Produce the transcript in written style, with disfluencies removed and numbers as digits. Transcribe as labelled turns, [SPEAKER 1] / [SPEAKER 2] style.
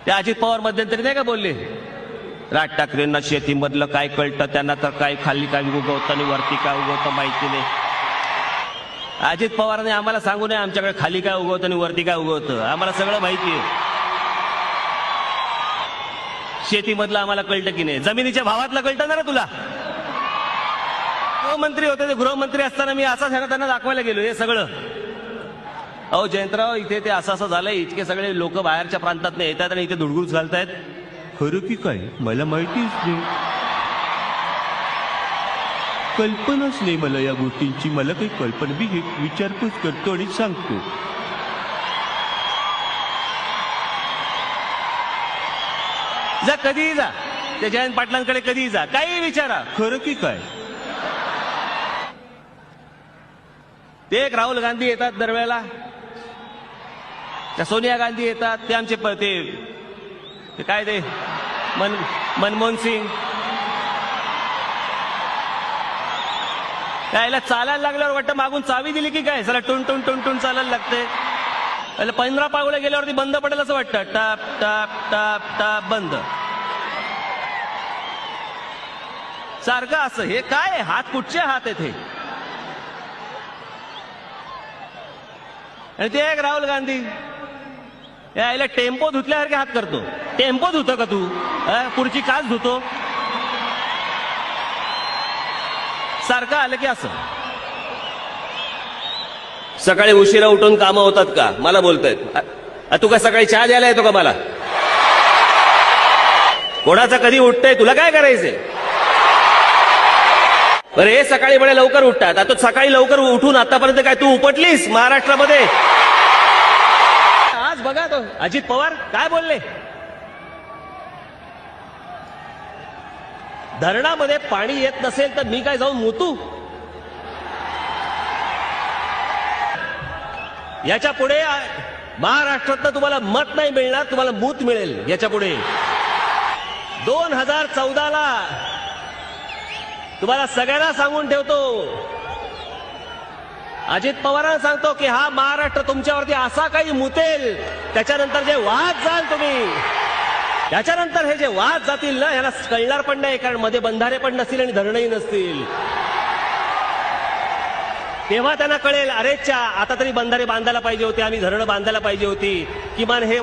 [SPEAKER 1] ते अजित पवार मध्यंतरी नाही का बोलले, राज ठाकरेंना शेतीमधलं काय कळतं, त्यांना तर काय खाली काय उगवतं आणि वरती काय उगवतं माहिती नाही. अजित पवारांनी आम्हाला सांगू नये आमच्याकडे खाली काय उगवतं आणि वरती काय उगवतं, आम्हाला सगळं माहिती आहे. शेतीमधलं आम्हाला कळतं की नाही, जमिनीच्या भावातलं कळतं ना रे तुला. गृहमंत्री होते, ते गृहमंत्री असताना मी असा त्यांना दाखवायला गेलो हे सगळं. अहो जयंतराव, इथे ते असं झालंय, इतके सगळे लोक बाहेरच्या प्रांतात येतात आणि इथे धुडगुस घालतायत. खरं की काय मला माहितीच नाही, कल्पनाच नाही मला या गोष्टींची. मला काही कल्पना बी विचारपूस करतो आणि सांगतो. जा कधीही जा, त्या जयंत पाटलांकडे कधीही जा, काही विचारा, खरं की काय. ते एक राहुल गांधी येतात दरवेळेला, त्या सोनिया गांधी येतात, ते आमचे ते काय ते मनमोहन सिंग. त्याला चालायला लागल्यावर वाटतं मागून चावी दिली की काय, सला टुन टुन टुन टुन चालायला लागते. 15 पावलं गेल्यावरती बंद पडेल असं वाटतं, टाप टाप टाप टाप बंद सारखं असं. हे काय हात, कुठचे हात आहेत हे. आणि ते एक राहुल गांधी यायला टेम्पो धुतल्यासारखे हात करतो. टेम्पो धुतो का तू, पुढची काच धुतो सारखं आलं की असं. सकाळी उशिरा उठून कामं होतात का मला बोलतायत. तू काय सकाळी चहा द्यायला येतो का मला. कोणाचा कधी उठतंय, तुला काय करायचंय. बरं हे सकाळी बडे लवकर उठतात, आता सकाळी लवकर उठून आतापर्यंत काय तू उपटलीस महाराष्ट्रामध्ये. आज बघा तो अजित पवार काय बोलले. धरणामध्ये पाणी येत नसेल तर मी काय जाऊन मुतू. याच्या पुढे महाराष्ट्रातनं तुम्हाला मत नाही मिळणार, तुम्हाला मूत मिळेल याच्या पुढे. 2014ला तुम्हाला सगळ्यांना सांगून ठेवतो, अजित पवारांना सांगतो की हा महाराष्ट्र तुमच्यावरती असा काही मुतेल, त्याच्यानंतर जे वाद जाल तुम्ही, त्याच्यानंतर हे जे वाद जातील ना ह्याला कळणार पण नाही, कारण मध्ये बंधारे पण नसतील आणि धरणही नसतील. तेव्हा त्यांना कळेल, अरे च्या आता तरी बंधारे बांधायला पाहिजे होते, आम्ही धरणं बांधायला पाहिजे होती, किमान हे